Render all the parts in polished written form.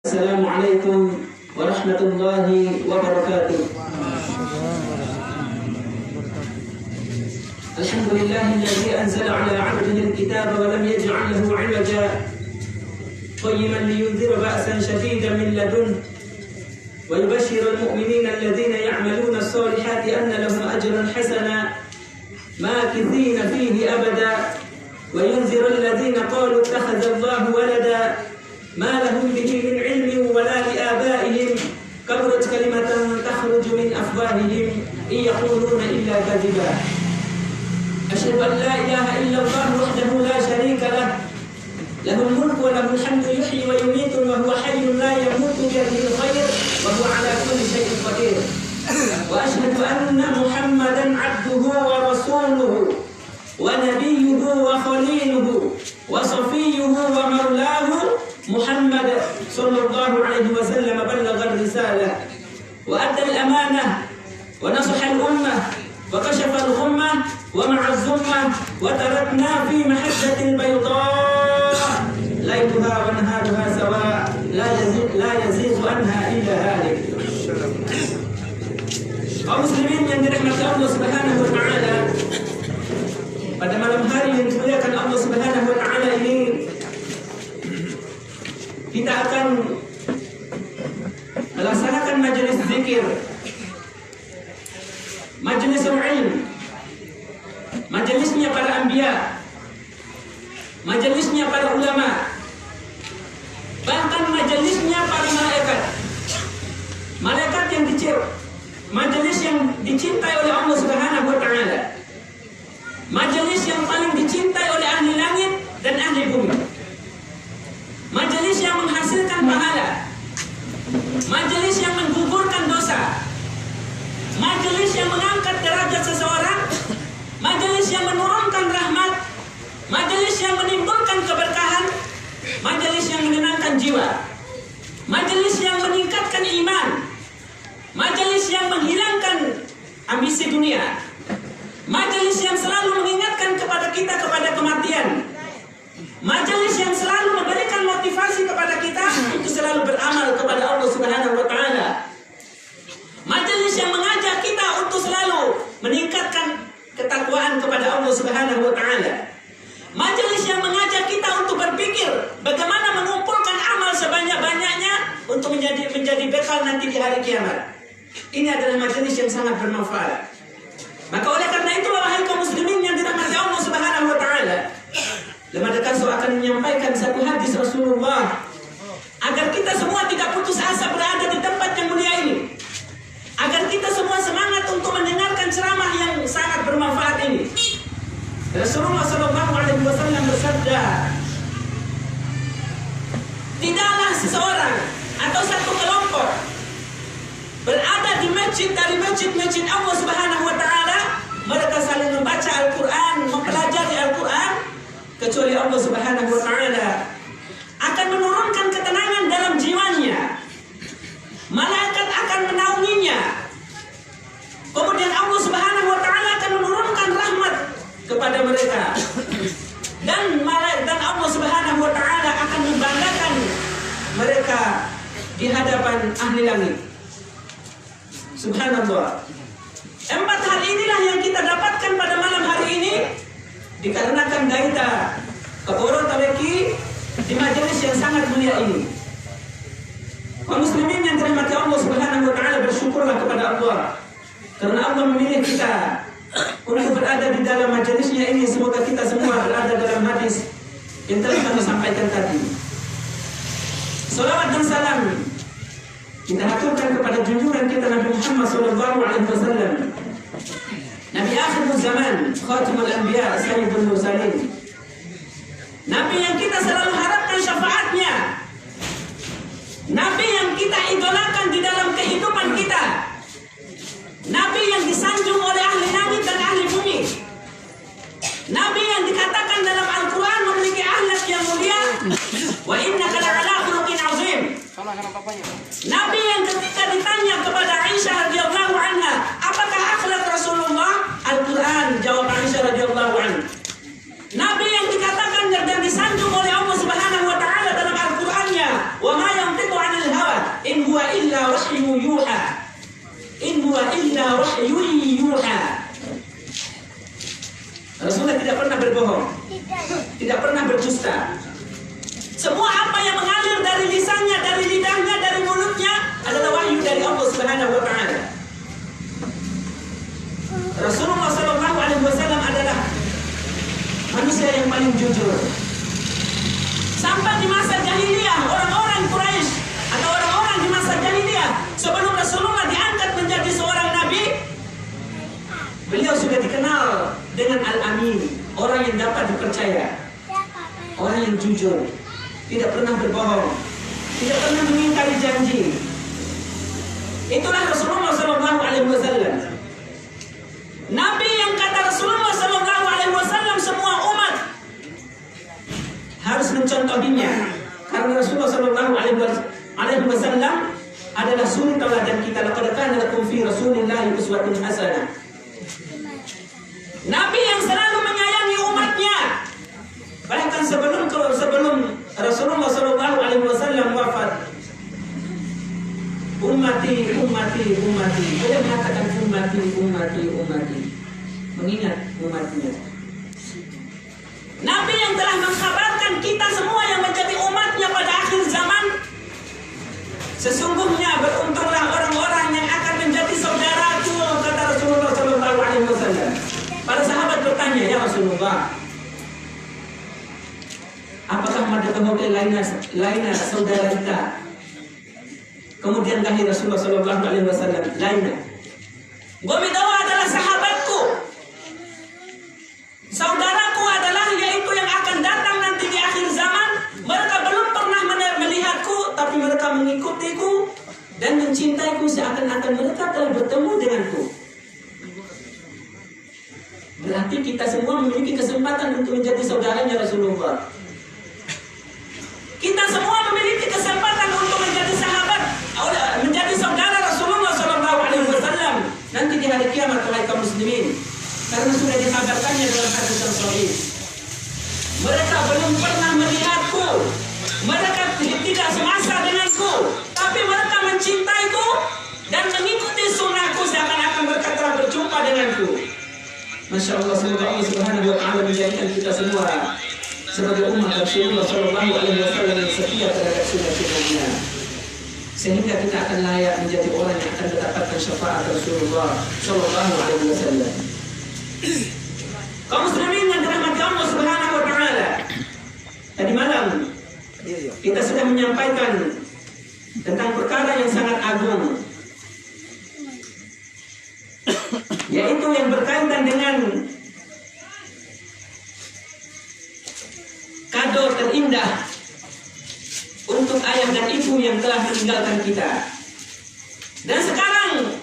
Assalamualaikum warahmatullahi wabarakatuh. Alhamdulillahilladzi anzala ala 'abdihi al-kitaba wa lam yaj'al lahu 'iwaja qayyiman liyunzira ba'san shadidan min ladunhu wa yubashshira al-mu'minina alladhina ya'maluna as-salihati anna lahum ajran hasana makithina fihi abada wa yunzira alladhina qalu ittakhadha Allahu walada ما لهم به من علم ولا لآبائهم كبرت كلمة تخرج من أفواههم إن يقولون إلا كذبا أشهد أن لا إله إلا الله وحده لا شريك له له الملك وله الحمد يحيي ويميت وهو حي لا يموت بيده الخير وهو على كل شيء قدير وأشهد أن محمدا عبده ورسوله ونبيه وخليله وصفيه ومولاه محمد صلى الله عليه وسلم بلغ الرسالة وأدى الأمانة ونصح الأمة وكشف الغمة ومع الزمة وتركنا في محجة البيضاء ليلها ونهارها سواء لا يزيغ عنها إلا هالك. Kaum muslimin yang dirahmati Allah Subhanahu wa taala, pada malam hari yang dimuliakan Allah Subhanahu wa taala ini kita akan melaksanakan majelis zikir, majelis ilmu, majelisnya para anbiya, majelisnya para ulama, bahkan majelisnya para malaikat. Malaikat yang majelis yang dicintai oleh Allah Subhanahu wa taala. Majelis yang paling dicintai oleh ahli langit dan ahli bumi. Majelis yang menghasilkan pahala, majelis yang menggugurkan dosa, majelis yang mengangkat derajat seseorang, majelis yang menurunkan rahmat, majelis yang menimbulkan keberkahan, majelis yang menenangkan jiwa, majelis yang meningkatkan iman, majelis yang menghilangkan ambisi dunia, majelis yang selalu mengingatkan kepada kita kepada kematian, majelis yang selalu memberikan motivasi kepada kita untuk selalu beramal kepada Allah Subhanahu wa taala. Majelis yang mengajak kita untuk selalu meningkatkan ketakwaan kepada Allah Subhanahu wa taala. Majelis yang mengajak kita untuk berpikir bagaimana mengumpulkan amal sebanyak-banyaknya untuk menjadi bekal nanti di hari kiamat. Ini adalah majelis yang sangat bermanfaat. Maka oleh karena itu wahai kaum muslimin yang dirahmati Allah Subhanahu wa taala, Lemah Dekanso akan menyampaikan satu hadis Rasulullah agar kita semua tidak putus asa berada di tempat yang mulia ini, agar kita semua semangat untuk mendengarkan ceramah yang sangat bermanfaat ini. Rasulullah Shallallahu Alaihi Wasallam bersabda, tidaklah seseorang atau satu kelompok berada di masjid dari masjid-masjid Allah Subhanahu Wa Taala, mereka saling membaca Al-Quran, mempelajari Al-Quran, kecuali Allah Subhanahu wa taala akan menurunkan ketenangan dalam jiwanya. Malaikat akan menaunginya. Kemudian Allah Subhanahu wa taala akan menurunkan rahmat kepada mereka. Dan Allah Subhanahu wa taala akan membanggakan mereka di hadapan ahli langit. Subhanallah. 4 hal inilah yang kita dapatkan pada malam hari ini dikarenakan daita keboro taleki di majelis yang sangat mulia ini. Kaum muslimin yang dirahmati Allah Subhanahu wa taala, bersyukurlah kepada Allah karena Allah memilih kita untuk berada di dalam majelisnya ini. Semoga kita semua berada dalam hadis yang telah kami sampaikan tadi. Salawat dan salam kita haturkan kepada junjungan kita Nabi Muhammad sallallahu alaihi wasallam, Nabi akhir zaman, khatimul anbiya, sayyidul mursalin. Nabi yang kita selalu harapkan syafaatnya. Nabi yang kita idolakan di dalam kehidupan kita. Nabi yang disanjung oleh ahli langit dan ahli bumi. Nabi yang dikatakan dalam Al-Quran memiliki akhlak yang mulia. Wa innaka la'ala khuluqin azim. Nabi yang ketika ditanya kepada Aisyah radhiyallahu anha, apakah akhlak Rasulullah? Al-Quran, jawab Aisyah radhiyallahu anha. Nabi yang dikatakan dan disanjung oleh Allah Subhanahu wa taala dalam Al-Qur'annya, wa ma yantiqu 'anil yuha. Rasulullah tidak pernah berbohong, tidak pernah berdusta. Semua apa yang mengalir dari lisannya, dari lidahnya, dari mulutnya adalah wahyu dari Allah Subhanahu wa taala. Rasulullah sallallahu alaihi wasallam adalah manusia yang paling jujur. Sampai di masa jahiliyah, orang-orang Quraisy atau orang-orang di masa jahiliyah sebelum Rasulullah diangkat menjadi seorang nabi, beliau sudah dikenal dengan Al-Amin, orang yang dapat dipercaya, orang yang jujur, tidak pernah berbohong, tidak pernah mengingkari janji. Itulah Rasulullah sallallahu alaihi wasallam. Nabi yang kata Rasulullah sallallahu alaihi wasallam semua umat harus mencontohinya, karena Rasulullah sallallahu alaihi wasallam adalah suri teladan kita. Laqad kana lakum fi Rasulillahi uswatun hasanah. Nabi yang selalu menyayangi umatnya. Bahkan sebelum Rasulullah sallallahu alaihi wasallam wafat, ummati, beliau mengatakan ummati, mengingat umatnya. Nabi yang telah mengkhabarkan kita semua yang menjadi umatnya pada akhir zaman, sesungguhnya beruntunglah orang-orang yang akan menjadi saudaraku, kata Rasulullah sallallahu alaihi wasallam. Para sahabat bertanya, ya Rasulullah, apakah madhab lainnya saudara kita? Kemudian kata Rasulullah sallallahu alaihi wasallam, lainnya. Gomidawa adalah sahabatku. Saudaraku adalah yaitu yang akan datang nanti di akhir zaman. Mereka belum pernah melihatku, tapi mereka mengikutiku dan mencintaiku seakan-akan mereka telah bertemu denganku. Berarti kita semua memiliki kesempatan untuk menjadi saudaranya Rasulullah. Kita semua memiliki kesempatan untuk menjadi sahabat, menjadi saudara Rasulullah SAW nanti di hari kiamat, wahai kaum muslimin. Karena sudah dikabarkannya dalam hadis yang sahih. Mereka belum pernah melihatku, mereka tidak semasa denganku, tapi mereka mencintaiku dan mengikuti sunnahku seakan-akan mereka telah berjumpa denganku. Masya Allah, semoga Allah Subhanahu wa taala menjadikan kita semua sebagai umat Rasulullah sallallahu alaihi wasallam yang setia terhadap sunnah-sunnahnya, sehingga kita akan layak menjadi orang yang akan mendapatkan syafaat Rasulullah sallallahu alaihi wasallam. Kaum muslimin yang dirahmati Allah Subhanahu wa taala, tadi malam kita sudah menyampaikan tentang perkara yang sangat agung, yaitu yang berkaitan dengan kado terindah untuk ayah dan ibu yang telah meninggalkan kita. Dan sekarang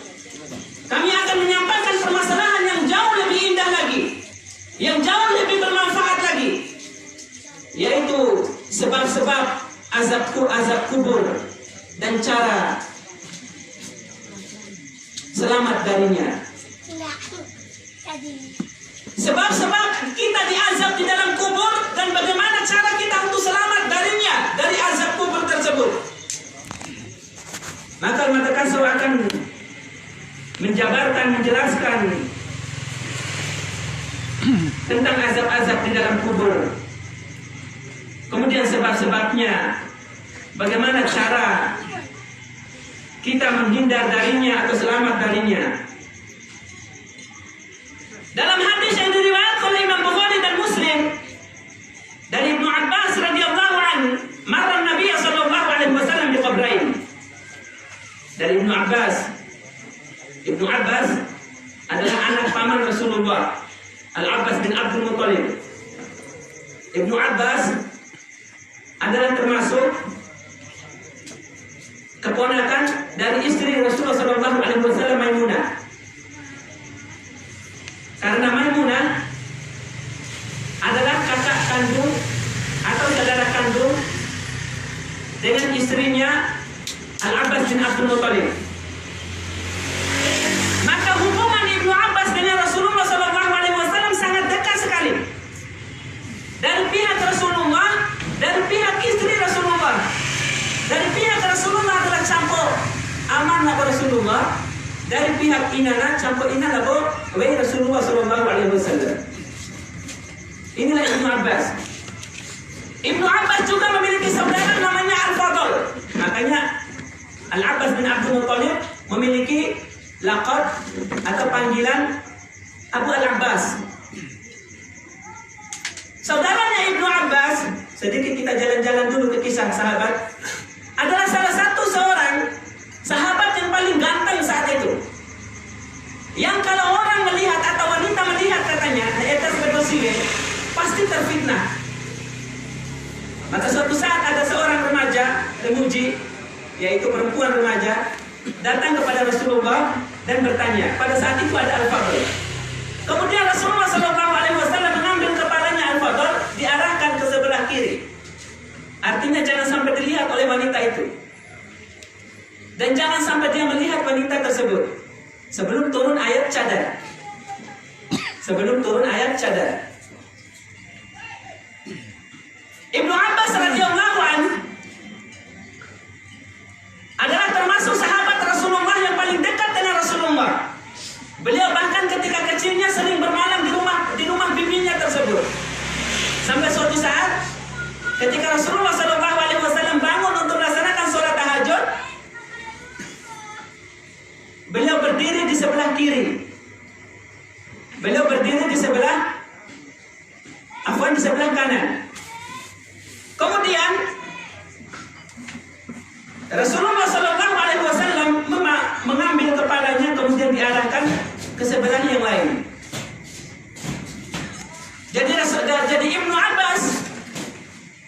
kami akan menyampaikan permasalahan yang jauh lebih indah lagi, yang jauh lebih bermanfaat lagi, yaitu sebab-sebab azab kubur dan cara selamat darinya. Sebab-sebab kita diazab di dalam kubur dan bagaimana cara kita untuk selamat darinya, dari azab kubur tersebut. Maka Al-Matakasau akan menjelaskan tentang azab-azab di dalam kubur. Kemudian sebab-sebabnya, bagaimana cara kita menghindar darinya atau selamat darinya. Dalam hadis yang diriwayatkan oleh Imam Bukhari dan Muslim dari Ibnu Abbas radhiyallahu anhu, marra Nabi sallallahu alaihi wasallam di qabrain. Dari Ibnu Abbas adalah anak paman Rasulullah, Al-Abbas bin Abdul Muttalib. Ibnu Abbas adalah termasuk keponakan dari istri Rasulullah sallallahu alaihi wasallam, Maimunah. Karena Maimunah adalah kakak kandung atau saudara kandung dengan istrinya Al-Abbas bin Abdul Muttalib. Maka hubungan Ibnu Abbas dengan Rasulullah SAW sangat dekat sekali. Dari pihak Rasulullah, dari pihak istri Rasulullah, dari pihak Rasulullah adalah campur amanah Rasulullah, dari pihak inana campur inana bo wei Rasulullah sallallahu alaihi wasallam. Inilah Ibnu Abbas. Ibnu Abbas juga memiliki saudara namanya Al-Fadl. Makanya Al-Abbas bin Abdul Muttalib memiliki laqab atau panggilan Abu Al-Abbas. Saudaranya Ibnu Abbas, sedikit kita jalan-jalan dulu ke kisah sahabat, adalah salah satu seorang sahabat yang paling ganteng saat itu. Yang kalau orang melihat atau wanita melihat katanya, eta sebetulnya pasti terfitnah. Maka suatu saat ada seorang remaja, remuji, yaitu perempuan remaja, datang kepada Rasulullah dan bertanya. Pada saat itu ada Al-Fadl. Kemudian Rasulullah SAW mengambil kepalanya Al-Fadl, diarahkan ke sebelah kiri. Artinya jangan sampai dilihat oleh wanita itu. Dan jangan sampai dia melihat wanita tersebut. Sebelum turun ayat cadar. Sebelum turun ayat cadar. Ibnu Abbas radhiyallahu anhu adalah termasuk sahabat Rasulullah yang paling dekat dengan Rasulullah. Beliau bahkan ketika kecilnya sering bermalam di rumah bibinya tersebut. Sampai suatu saat ketika Rasulullah SAW bangun untuk melaksanakan sholat tahajud, beliau berdiri di sebelah kiri. Beliau berdiri di sebelah kanan. Kemudian Rasulullah SAW mengambil kepalanya kemudian diarahkan ke sebelah yang lain. Jadi Ibnu Abbas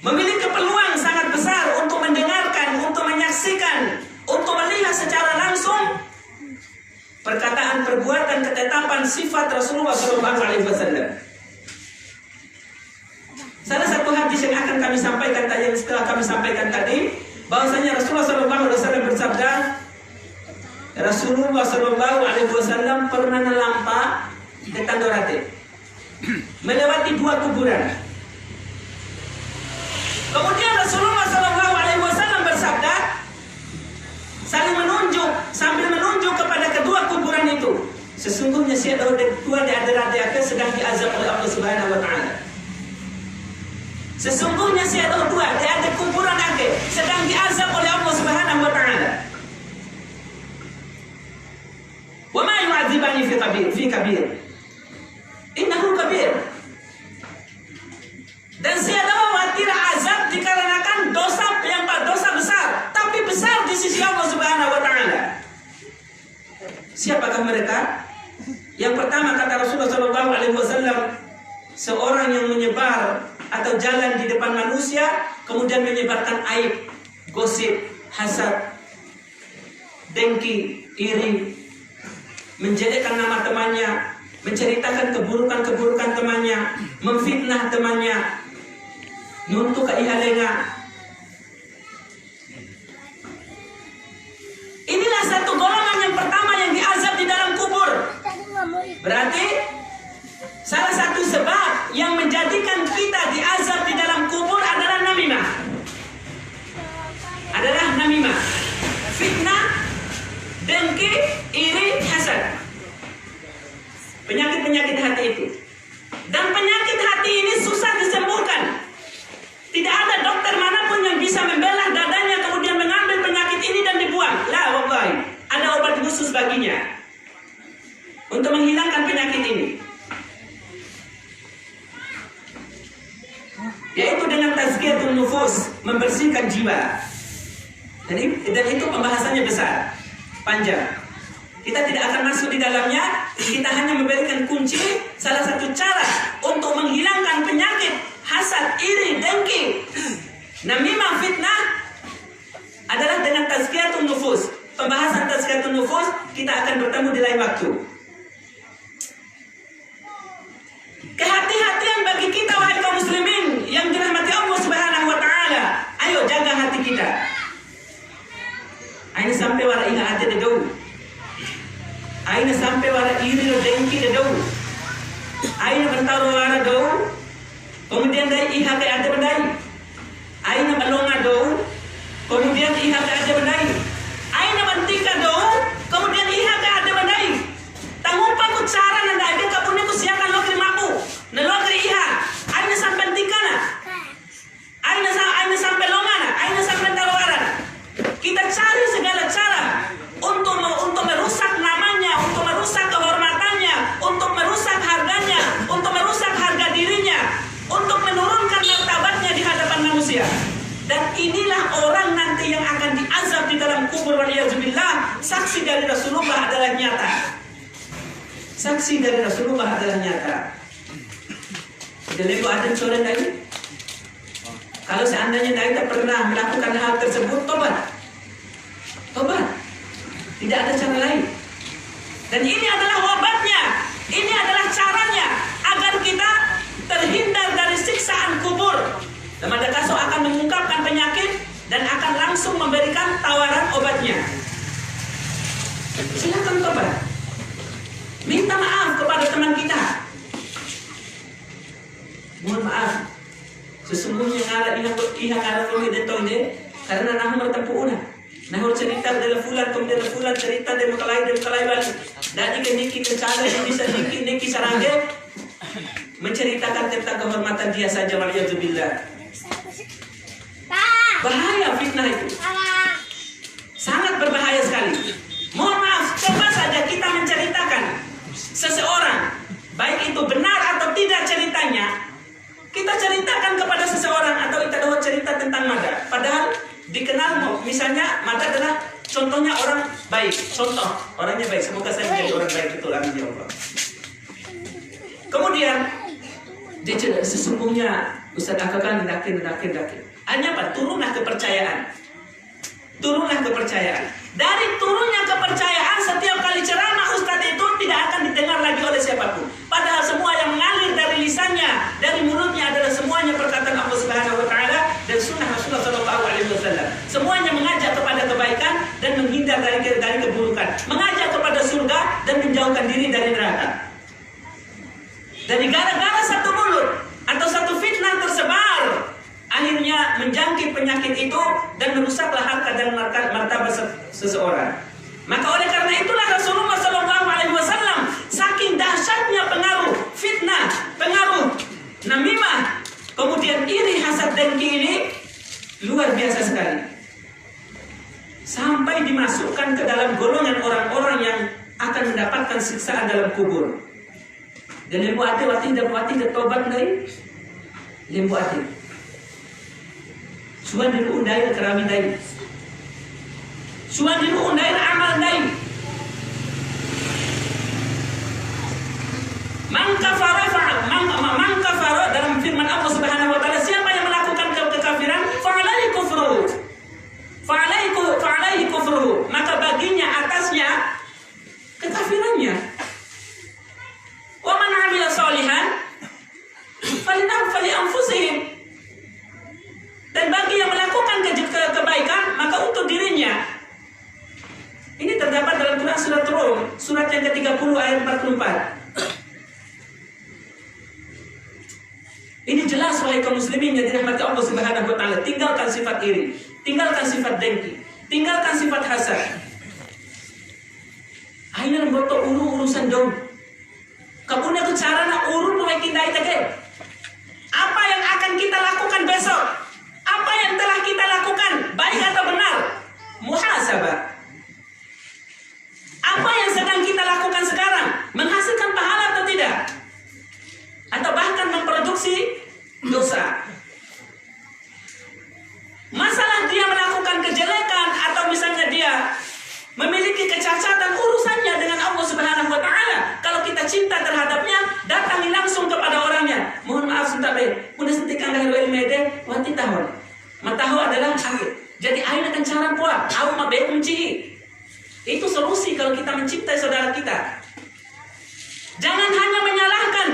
memiliki peluang sangat besar untuk mendengarkan, untuk menyaksikan, untuk melihat secara langsung perkataan, perbuatan, ketetapan, sifat Rasulullah SAW. Salah satu hadis yang akan kami sampaikan tadi, yang setelah kami sampaikan tadi, bahwasanya Rasulullah SAW bersabda, Rasulullah SAW pernah nampak di Tandorate, melewati 2 kuburan. Kemudian Rasulullah SAW bersabda, sambil menunjuk kepada kedua kuburan itu, sesungguhnya si dua di antara mereka sedang diazab oleh Allah Subhanahu Wa Taala. Sesungguhnya si dua di antara kuburan mereka sedang diazab oleh Allah Subhanahu Wa Taala. Wa ma yu'adzibani fi kabir. Innahu kabir. Dan saya khawatir azab dikarenakan dosa besar, tapi besar di sisi Allah Subhanahu Wa Taala. Siapakah mereka? Yang pertama kata Rasulullah SAW, seorang yang menyebar atau jalan di depan manusia, kemudian menyebarkan aib, gosip, hasad, dengki, iri, menjelekkan nama temannya, menceritakan keburukan-keburukan temannya, memfitnah temannya, nuntuk ke ihalenga. Inilah satu golongan yang pertama yang diazab di dalam kubur. Berarti salah satu sebab yang menjadikan kita diazab di dalam kubur adalah namimah. Fitnah, dengki, iri, hasad. Penyakit-penyakit hati itu. Dan penyakit hati ini susah disembuhkan. Tidak ada dokter manapun yang bisa membelah dadanya kemudian mengambil penyakit ini dan dibuang. La wallahi, ada obat khusus baginya untuk menghilangkan penyakit ini, yaitu dengan tazkiyatun nufus, membersihkan jiwa. Dan itu pembahasannya besar, panjang. Kita tidak akan masuk di dalamnya. Kita hanya memberikan kunci, salah satu cara untuk menghilangkan penyakit hasad, iri, dengki, namimah, fitnah adalah dengan tazkiyatun nufus. Pembahasan tazkiyatun nufus kita akan bertemu di lain waktu. Kehati-hatian bagi kita wahai kaum muslimin yang dirahmati Allah Subhanahu Wa Taala. Ayo jaga hati kita. Aina sampai wara ingat hati dedau. Aina sampai wara iri dengki dedau. Aina bertaruh wara dau. Kemudian dari ihak ada bendai. Aina balonga dau. Kemudian ihak ada bendai. Aina mantika dau. Kemudian ihak ada bendai. kubur waliyadzubillah, saksi dari Rasulullah adalah nyata. Saksi dari Rasulullah adalah nyata. Jadi ada sore tadi. Kalau seandainya Anda pernah melakukan hal tersebut, tobat. Tobat. Tidak ada cara lain. Dan ini adalah obatnya. Ini adalah caranya agar kita terhindar dari siksaan kubur. Damadakaso akan mengungkapkan penyakit dan akan langsung memberikan tawaran obatnya. Silakan tobat. Minta maaf kepada teman kita. Mohon maaf. Sesungguhnya ngara iha ngara kami detong ini karena nahu bertempu una. Nahu cerita dari fulan kemudian fulan cerita dari makalai balik. Dan jika niki kencana bisa niki sarangge menceritakan tentang kehormatan dia saja waliyadzubillah. Bahaya fitnah itu. Sangat berbahaya sekali. Mohon maaf, coba saja kita menceritakan seseorang, baik itu benar atau tidak ceritanya. Kita ceritakan kepada seseorang atau kita dapat cerita tentang Mada. Padahal dikenal misalnya Mada adalah contohnya orang baik. Contoh, orangnya baik. Semoga saya menjadi orang baik, betul, amin ya Allah. Kemudian dia cerita, sesungguhnya Ustaz Akakan daki. Hanya apa? Turunlah kepercayaan. Turunlah kepercayaan. Dari turunnya kepercayaan, setiap kali ceramah Ustaz itu tidak akan didengar lagi oleh siapapun. Padahal semua yang mengalir dari lisannya, dari mulutnya adalah semuanya perkataan Allah Subhanahu wa taala dan sunnah Rasulullah sallallahu alaihi wasallam. Semuanya mengajak kepada kebaikan dan menghindar dari keburukan. Mengajak kepada surga dan menjauhkan diri dari neraka. Dari gara-gara satu mulut atau satu fitnah tersebar, akhirnya menjangkit penyakit itu dan merusaklah harkat dan martabat seseorang. Maka oleh karena itulah Rasulullah SAW saking dahsyatnya pengaruh fitnah, pengaruh namimah, kemudian iri, hasad, dengki ini luar biasa sekali. Sampai dimasukkan ke dalam golongan orang-orang yang akan mendapatkan siksaan dalam kubur. Dan lembu ate wati tobat dari lembu ate. Suan diru undai kerami dai. Suan diru undai amal dai. Man kafara dalam firman Allah Subhanahu wa taala, siapa yang melakukan kekafiran, fa'alaihi kufruhu. Fa'alaihi kufruhu, maka baginya atasnya kekafirannya. Wa man 'amila shalihan fali anfusihim. Dan bagi yang melakukan kebaikan, maka untuk dirinya. Ini terdapat dalam Quran surat Rum, surat yang ke-30 ayat 44. Ini jelas wahai kaum muslimin yang dirahmati Allah Subhanahu wa taala, tinggalkan sifat iri, tinggalkan sifat dengki, tinggalkan sifat hasad. Aina boto urusan jauh. Kapuna tu cara na urun mulai kindai tage. Apa yang akan kita lakukan besok? Apa yang telah kita lakukan, baik atau benar? Muhasabah. Apa yang sedang kita lakukan sekarang, menghasilkan pahala atau tidak? Atau bahkan memproduksi dosa. Masalah dia melakukan kejelekan atau misalnya dia memiliki kecacatan, urusannya dengan Allah Subhanahu wa taala. Kalau kita cinta terhadapnya, datangi langsung kepada orangnya. Mohon maaf sebentar, udah sentikan lahir wal mede, wati tahun. Matahu adalah akhir. Jadi ain akan cara kuat, au mabe kunci. Itu solusi kalau kita mencintai saudara kita. Jangan hanya menyalahkan,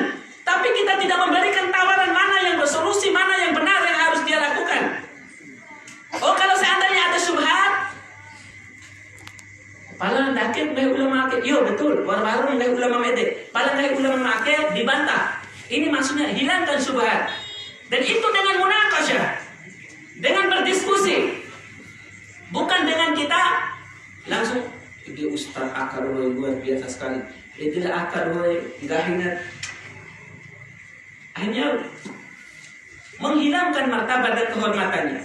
tapi kita tidak memberikan tawaran mana yang bersolusi, mana yang benar yang harus dia lakukan. Oh, kalau seandainya ada syubhat, palang dakit may ulama ake, yo betul, warung may ulama mede, palang may ulama ake dibantah. Ini maksudnya hilangkan syubhat. Dan itu dengan munaqasyah, dengan berdiskusi, bukan dengan kita langsung. Dia Ustaz akar luar biasa sekali. Dia akar gahinat. Hanya menghilangkan martabat dan kehormatannya.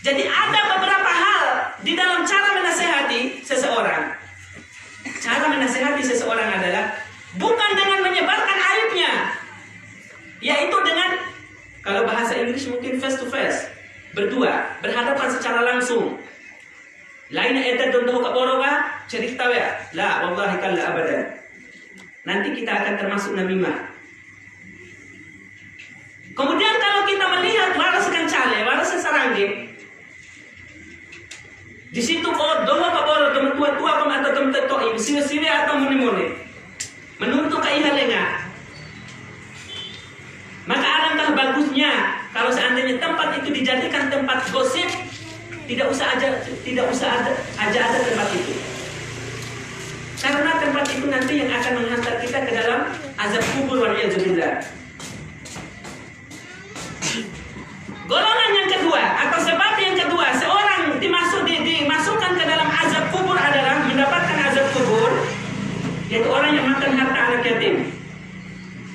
Jadi ada beberapa hal di dalam cara menasehati seseorang. Cara menasehati seseorang adalah bukan dengan menyebarkan aibnya, yaitu dengan, kalau bahasa Inggris mungkin face to face, berdua, berhadapan secara langsung. Lain eta dondo ka boroba cerita ya. La wallahi kalla abadan. Nanti kita akan termasuk namimah. Kemudian kalau kita melihat waras kencale, waras sarangge, di situ kalau doa ka boro teman tua-tua kom atau teman tetoi, siwe-siwe atau mune-mune, menuntut kaihalenga. Maka alangkah bagusnya kalau seandainya tempat itu dijadikan tempat gosip. Tidak usah ada tempat itu. Karena tempat itu nanti yang akan menghantar kita ke dalam azab kubur waliyadzubillah. Golongan yang kedua atau sebab yang kedua seorang dimasukkan ke dalam azab kubur adalah mendapatkan azab kubur, yaitu orang yang makan harta anak yatim.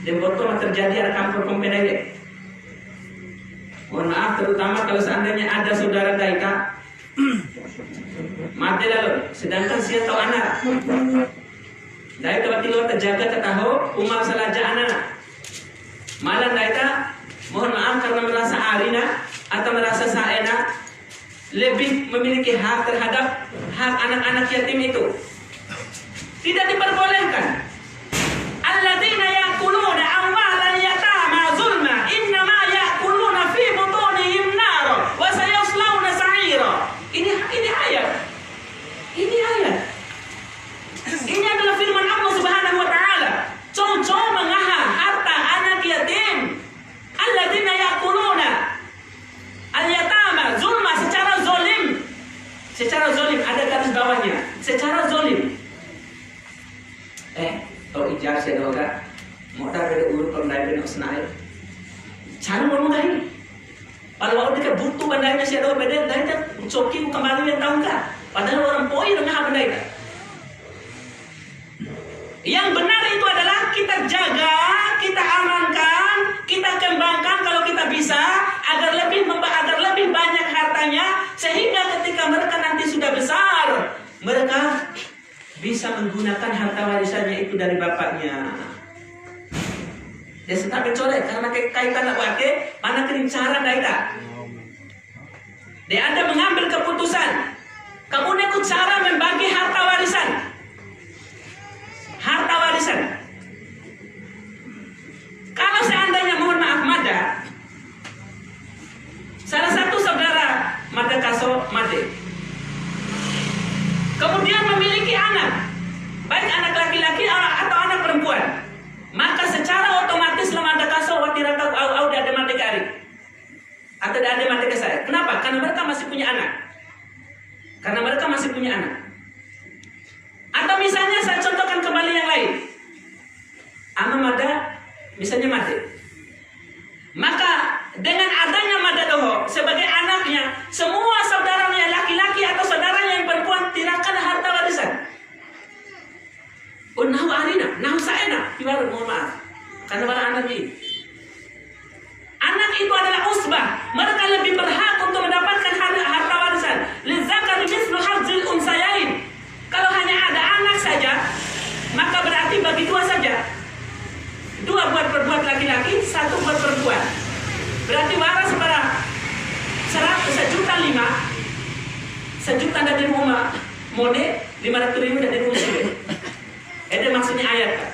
Dan botol terjadi ada kampur kompenai. Mohon maaf terutama kalau seandainya ada saudara daika mati lalu, sedangkan dia tahu anak. Daika berarti lo terjaga ketahu umar salaja anak. Malah daika mohon maaf karena merasa arina atau merasa saena lebih memiliki hak terhadap hak anak-anak yatim itu. Tidak diperbolehkan. Alladzina ya'kuluna amwalan yatama zulma innama ya'kuluna fi butunihim nar wa sayaslawna sa'ira. Ini ayat. Ini ayat. Ini adalah firman Allah Subhanahu wa taala. Coba mengaha harta anak yatim. Alladzina ya'kuluna al-yatama zulma secara zalim. Secara zalim ada garis bawahnya. Secara zalim. Kalau ijar saya doga, mau dari urut pendai benar senai. Cara mau ini. Kalau orang dekat butuh bandainya saya doga beda, dah itu coki kembali yang tahu tak? Padahal orang poi dengan bandai tak. Yang benar itu adalah kita jaga, kita amankan, kita kembangkan kalau kita bisa agar lebih banyak hartanya sehingga ketika mereka nanti sudah besar mereka bisa menggunakan harta warisannya itu dari bapaknya. Dia setap mencorek karena kaitan nak wake mana kelincaran daita. Dia ada mengambil keputusan. Kamu nekut cara membagi harta warisan. Harta warisan. Kalau seandainya mohon maaf Mada, salah satu saudara Mada Kaso Made, kemudian memiliki anak, baik anak laki-laki atau anak perempuan, maka secara otomatis lemada kaso watiraka au ada mati kari atau ada mati ke saya. Kenapa? Karena mereka masih punya anak. Atau misalnya saya contohkan kembali yang lain. Ama mada misalnya mati. Maka dengan adanya mada doho sebagai anaknya, semua saudaranya laki-laki atau saudaranya yang perempuan tirakan harta warisan. Nahu arina, nahu saena, ibarat mohon maaf. Karena para anak ini. Anak itu adalah usbah. Mereka lebih berhak untuk mendapatkan harta warisan. Lizzakari mislu hadzil unsayain. Kalau hanya ada anak saja, maka berarti bagi dua saja. 2 buat laki-laki, 1 buat perempuan. Berarti waras pada 1.5 juta. 1 juta dari rumah mode 500.000 dari rumah sini. Itu maksudnya ayat.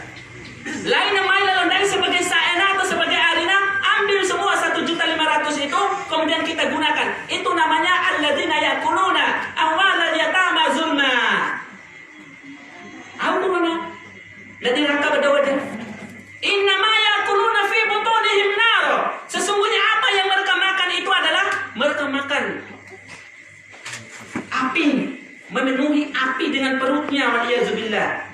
Lain namanya lalu dari sebagai saena atau sebagai arina, ambil semua 1.500.000 itu, kemudian kita gunakan. Itu namanya alladzina ya'kuluna amwalal yatama zulma. Apa mana? Dari rangka berdawadah. Innama ya'kuluna fi butunihim nar. Sesungguhnya apa yang mereka makan itu adalah mereka makan api, memenuhi api dengan perutnya, waliyadzubillah.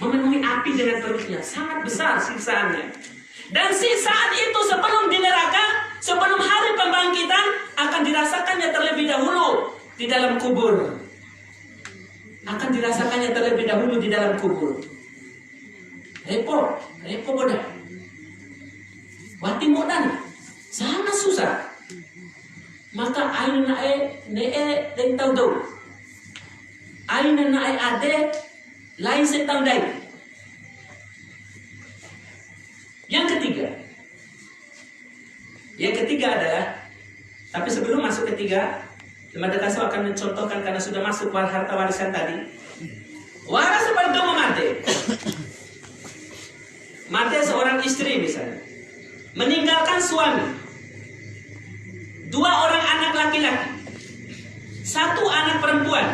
Memenuhi api dengan perutnya, sangat besar siksaannya. Dan siksaan itu sebelum di neraka, sebelum hari pembangkitan akan dirasakannya terlebih dahulu di dalam kubur. Akan dirasakannya terlebih dahulu di dalam kubur. Repot bodoh. Wati modan sangat susah. Maka aina nae den tahu do. Aina nae ade lain setahun dari. Yang ketiga adalah, tapi sebelum masuk ketiga, Madagaskar akan mencontohkan karena sudah masuk harta warisan tadi. Waras seperti mati. Mati seorang istri misalnya, meninggalkan suami, 2 orang anak laki-laki, 1 anak perempuan,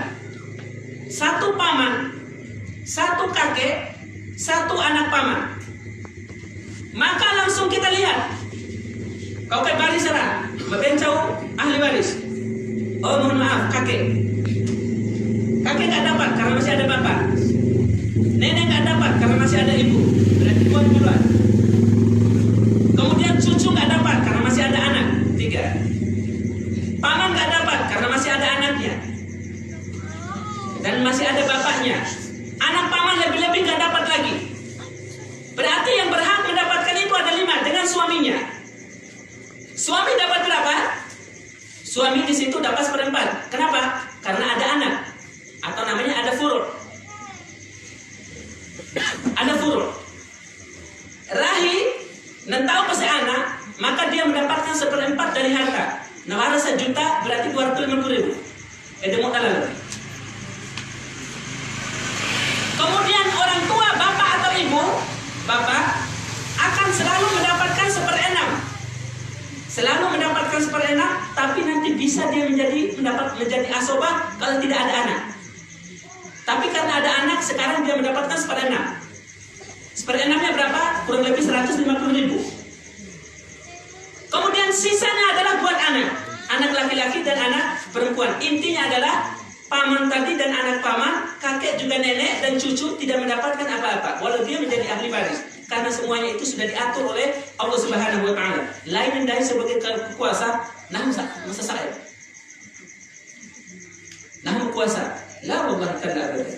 1 paman, 1 kakek, 1 anak paman. Maka langsung kita lihat, kau kayak baris serah, bebencau ahli waris. Oh mohon maaf kakek gak dapat karena masih ada bapak. Nenek gak dapat karena masih ada ibu. Berarti 2 duluan. Kemudian cucu gak dapat karena masih ada anak. 3. Paman gak dapat karena masih ada anaknya. Dan masih ada bapaknya. Anak paman lebih-lebih gak dapat lagi. Berarti yang berhak mendapatkan itu ada 5 dengan suaminya. Suami dapat berapa? Suami di situ dapat 1/4. Kenapa? Karena ada anak. Atau namanya ada furud. Ada furud. Rahi nentau pasti anak, maka dia mendapatkan 1/4 dari harta. Nah, ada 1 juta berarti 250.000. Mau kalah. Kemudian orang tua, bapak atau ibu, bapak akan selalu mendapatkan 1/6. Selalu mendapatkan 1/6, tapi nanti bisa dia menjadi asobah kalau tidak ada anak. Tapi karena ada anak, sekarang dia mendapatkan 1/6. 1/6-nya berapa? Kurang lebih 150.000. Kemudian sisanya adalah buat anak laki-laki dan anak perempuan. Intinya adalah paman tadi dan anak paman, kakek juga nenek dan cucu tidak mendapatkan apa-apa, walau dia menjadi ahli waris. Karena semuanya itu sudah diatur oleh Allah Subhanahu wa taala. Lain dari sebagai kuasa, masa saya. Kuasa. La wallah ta'ala abada.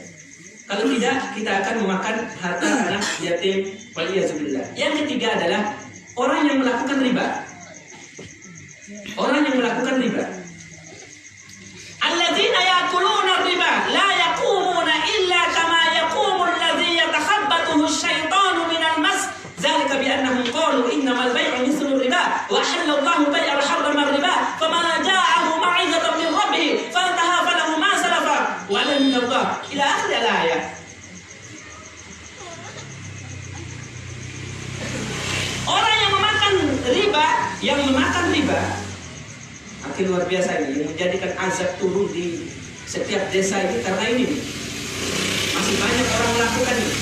Kalau tidak, kita akan memakan harta anak yatim waliyadzubillah. Yang ketiga adalah orang yang melakukan riba. Orang yang melakukan riba. Alladzina ya'kuluna riba la yaqumuna illa kama yaqumu alladzi yatakhabbathu asy-syaitanu minal mas. Dzalika bi annahum qalu innamal bay'u mithlu riba wa halallahu bay'a wa harrama riba faman ja'ahu mau'izatan min rabbih fantaha falahu ma salafa wa lam minallah ila akhir al-ayah. Orang yang memakan riba makin luar biasa ini, yang menjadikan azab turun di setiap desa ini karena ini masih banyak orang melakukan ini.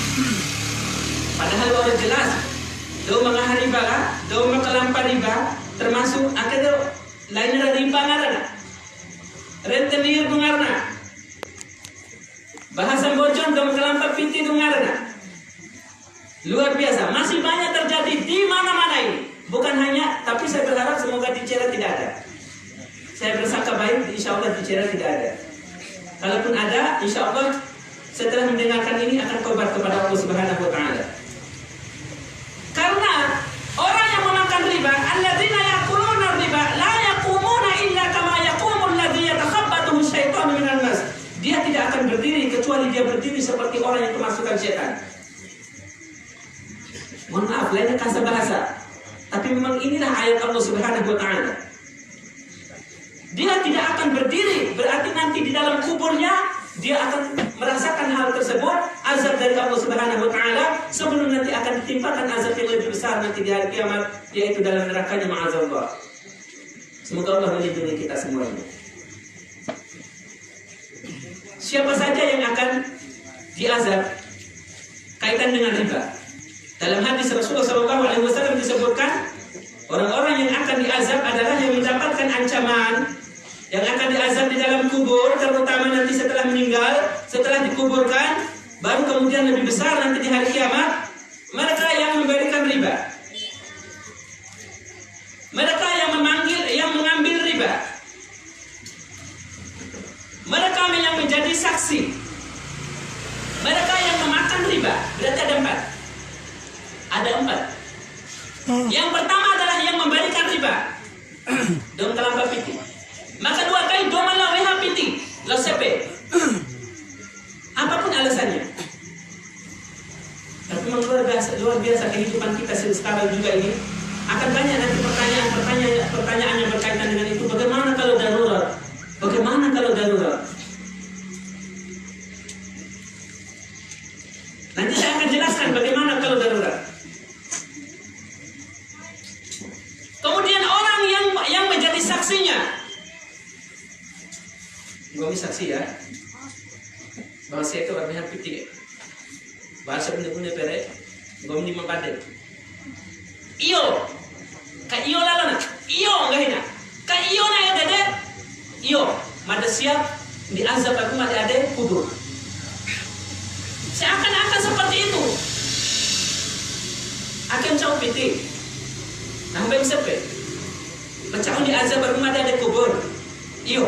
Padahal orang jelas do mengah riba lah, do mengkelampa riba, termasuk akhirnya lainnya riba ngarana, rentenir ngarana, bahasa bojong do mengkelampa piti ngarana. Luar biasa, masih banyak terjadi di mana-mana ini. Bukan hanya, tapi saya berharap semoga di Cera tidak ada. Saya bersangka baik, insya Allah di Cera tidak ada. Kalaupun ada, insya Allah setelah mendengarkan ini akan tobat kepada Allah Subhanahu wa taala. Karena orang yang memakan riba, alladzina ya'kuluna riba la yaqumuna illa kama yaqumu alladzi yatakhabbathu asy-syaitanu minal mas. Dia tidak akan berdiri kecuali dia berdiri seperti orang yang kemasukan setan. Mohon maaf, lainnya kasar bahasa. Tapi memang inilah ayat Allah Subhanahu wa taala. Dia tidak akan berdiri, berarti nanti di dalam kuburnya dia akan merasakan hal tersebut, azab dari Allah Subhanahu wa taala, sebelum nanti akan ditimpakan azab yang lebih besar nanti di hari kiamat, yaitu dalam nerakanya ma'azallah. Semoga Allah melindungi kita semuanya. Siapa saja yang akan diazab kaitan dengan riba? Dalam hadis Rasulullah SAW disebutkan orang-orang yang akan diazab adalah yang mendapatkan ancaman, yang akan diazab di dalam kubur, terutama nanti setelah meninggal, setelah dikuburkan, baru kemudian lebih besar nanti di hari kiamat, mereka yang memberikan riba, mereka yang mengambil riba, mereka yang menjadi saksi, mereka yang memakan riba. Berarti ada 4. Ada 4. Yang pertama adalah yang memberikan riba. Dong kelamba piti. Maka 2 kali doma laweha piti. Lo sepe. Apapun alasannya. Tapi memang luar biasa kehidupan kita sekarang juga ini. Akan banyak nanti pertanyaan yang berkaitan dengan itu. Bagaimana kalau darurat? Bagaimana bahasa itu berbihan putih. Bahasa bener-bener pere, gom ni mabade. Iyo, ka iyo lalana, iyo ngahina, ka iyo na ya dede, iyo, mada siap di azab aku mada ade kubur. Seakan-akan seperti itu. Akan cau piti, nampak sepe. Macam di azab aku mada ade kubur. Iyo,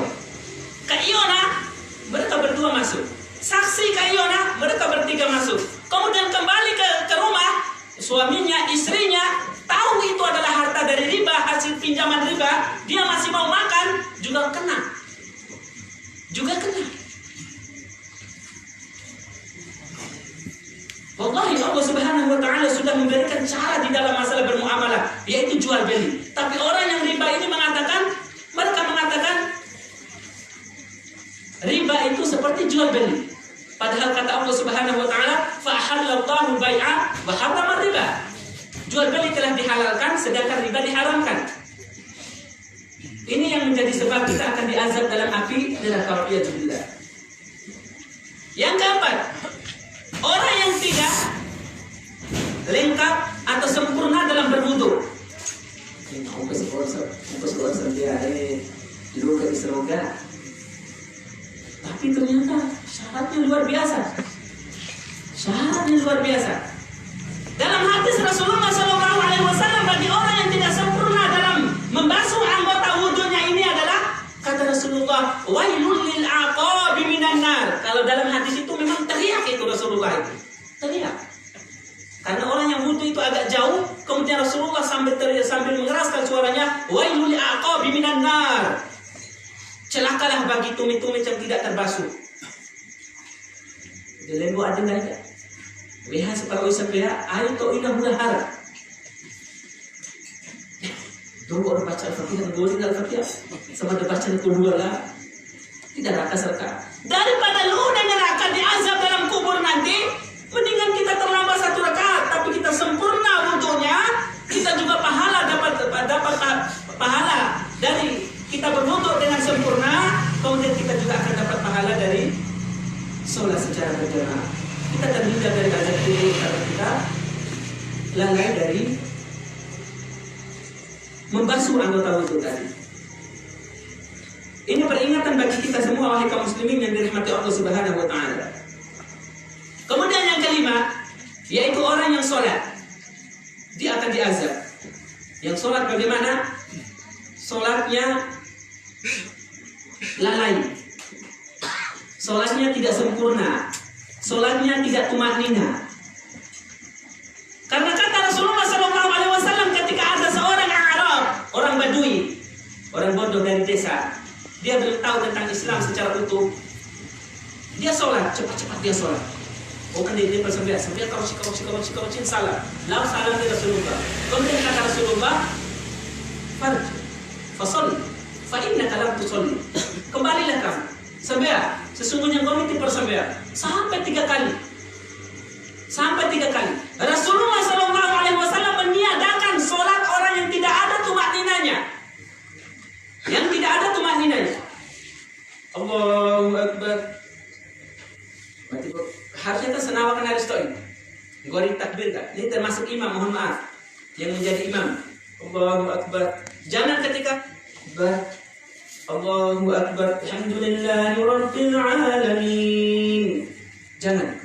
ka iyo na, mereka berdua masuk. Saksi ka iyo na, mereka bertiga masuk. Kemudian kembali ke rumah, suaminya, istrinya tahu itu adalah harta dari riba, hasil pinjaman riba, dia masih mau makan, juga kena. Wallahi Allah Subhanahu wa taala sudah memberikan cara di dalam masalah bermuamalah, yaitu jual beli. Tapi orang yang riba ini mereka mengatakan riba itu seperti jual beli. Padahal kata Allah Subhanahu wa taala, fa halallahu bai'a wa harrama riba. Jual beli telah dihalalkan sedangkan riba diharamkan. Ini yang menjadi sebab kita akan diazab dalam api neraka waliyadzubillah. Yang keempat, orang yang tidak lengkap atau sempurna dalam berwudu. Tapi ternyata syaratnya luar biasa. Dalam hadis Rasulullah SAW, bagi orang yang tidak sempurna dalam membasuh anggota wudunya ini adalah, kata Rasulullah, wailul lil aqabi minan nar. Kalau dalam hadis itu memang teriak itu Rasulullah itu. Teriak. Karena orang yang wudu itu agak jauh, kemudian Rasulullah sambil mengeraskan suaranya, wailul lil aqabi minan nar. Celakalah bagi tumit-tumit yang tidak terbasuh. Lembu ada enggak? Lihat separuh sampai ayo kau indah mudah harap. Tunggu orang baca Al-Fatihah, boleh Al-Fatihah sama ada bacaan kedua lah. Tidak ada serta. Daripada lu udah neraka diazab dalam kubur nanti, mendingan kita terlambat 1 rakaat, tapi kita sempurna wudunya, kita juga dapat pahala dari kita berwudu dengan sempurna, kemudian kita juga akan dapat pahala dari sholat secara berjamaah. Kita terhindar dari azab kubur karena kita lalai dari membasuh anggota wudu tadi. Ini peringatan bagi kita semua wahai kaum muslimin yang dirahmati Allah Subhanahu wa taala. Kemudian yang kelima, yaitu orang yang sholat, dia akan diazab. Yang sholat bagaimana? Sholatnya lalai, sholatnya tidak sempurna, sholatnya tidak tumanina. Karena kata Rasulullah SAW, ketika ada seorang Arab, orang Badui, orang bodoh dari desa, dia belum tahu tentang Islam secara utuh, dia sholat, cepat-cepat dia sholat. Bukan dia sambil kauci salah. Lalu salam dari Rasulullah. Kemudian kata Rasulullah, fasol, fa innaka lam tusolli. Kembalilah kamu, sembahyang. Sesungguhnya kau itu persembahyang sampai 3 kali. Rasulullah SAW meniadakan sholat orang yang tidak ada tumakninanya. Allahu Akbar. Berarti harusnya kan senawa kan harus stoin. Gori takbir kan? Ini termasuk imam, mohon maaf, yang menjadi imam. Allahu Akbar. Jangan ketika Allahu Akbar, alhamdulillahi rabbil alamin. Jangan.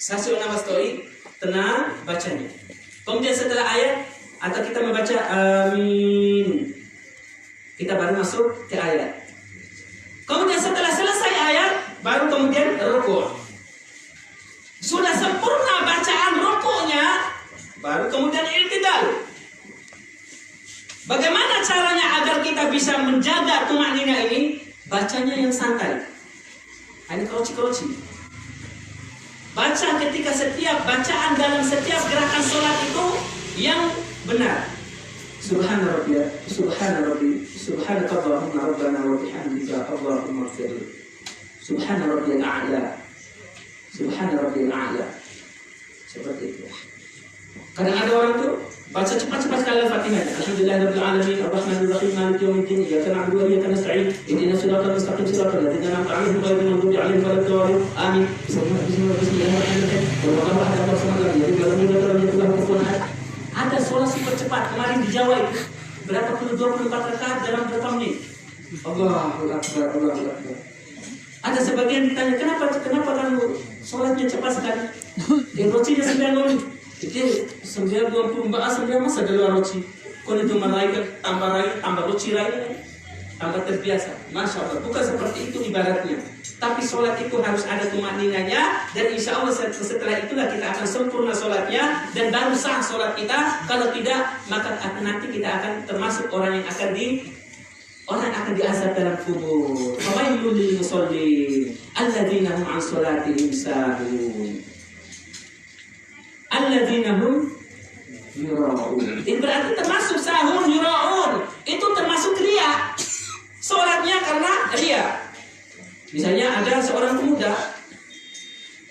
Sasul nama stoi, tenang bacanya. Kemudian setelah ayat atau kita membaca amin, kita baru masuk ke ayat. Kemudian setelah selesai ayat, baru kemudian rukuk. Sudah sempurna bacaan rukuknya, baru kemudian i'tidal. Bagaimana caranya agar kita bisa menjaga tumanina ini? Bacanya yang santai. Ini keroci. Baca ketika setiap bacaan dalam setiap gerakan sholat itu yang benar. Subhana Allahumma rabbana wa bihamdika Allahumma ighfir. Subhana rabbiyal a'la. Seperti itu. Kadang ada orang tuh baca cepat-cepat sekali Al-Fatihah. Alhamdulillahirabbil alamin, arrahmanir rahim, maliki yaumiddin, iyyaka na'budu wa iyyaka nasta'in, ihdinas siratal mustaqim, siratal ladzina an'amta 'alaihim ghairil maghdubi 'alaihim waladdallin. cepat. Kemarin di Jawa itu berapa puluh 24 rakaat dalam berapa menit? Allahu Akbar, Allahu Akbar. Ada sebagian ditanya, kenapa kamu sholatnya cepat sekali? Rocinya 9 menit. Itu 9 masa ada luar roci. Kalau itu malaikat tambah roci lain, tambah terbiasa. Masya Allah, bukan seperti itu ibaratnya. Tapi sholat itu harus ada tumaninanya, dan insya Allah setelah itulah kita akan sempurna sholatnya, dan baru sah sholat kita. Kalau tidak, maka nanti kita akan termasuk orang yang akan diazab dalam kubur. Fawailul lil musallin alladzina hum an sholatihim sahun alladzina hum yura'un. Itu berarti termasuk sahun, yura'un. Itu termasuk riya. Sholatnya karena riya. Misalnya ada seorang pemuda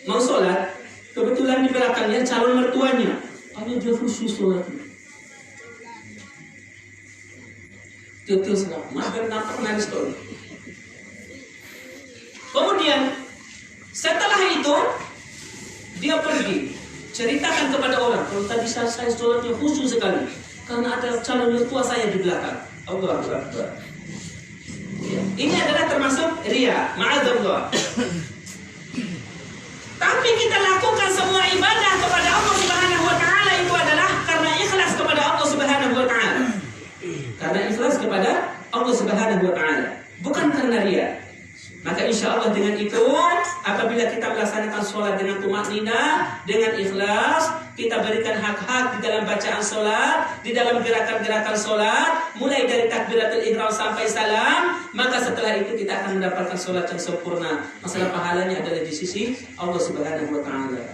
mau sholat, kebetulan di belakangnya calon mertuanya, hanya dia khusyuk sholatnya. Tuh sedang, maaf nampak nangis tuh. Kemudian setelah itu dia pergi ceritakan kepada orang, kalau tadi saya sholatnya khusyuk sekali karena ada calon mertua saya di belakang. Allahu Akbar. Ini adalah termasuk riya, ma'adzallah. Tapi kita lakukan semua ibadah kepada Allah Subhanahu wa taala itu adalah karena ikhlas kepada Allah Subhanahu wa taala. Karena ikhlas kepada Allah Subhanahu wa taala, bukan karena riya. Maka insya Allah dengan itu, apabila kita melaksanakan sholat dengan tumaninah, dengan ikhlas, kita berikan hak-hak di dalam bacaan sholat, di dalam gerakan-gerakan sholat, mulai dari takbiratul ihram sampai salam, maka setelah itu kita akan mendapatkan sholat yang sempurna. Masalah pahalanya adalah di sisi Allah Subhanahu wa taala.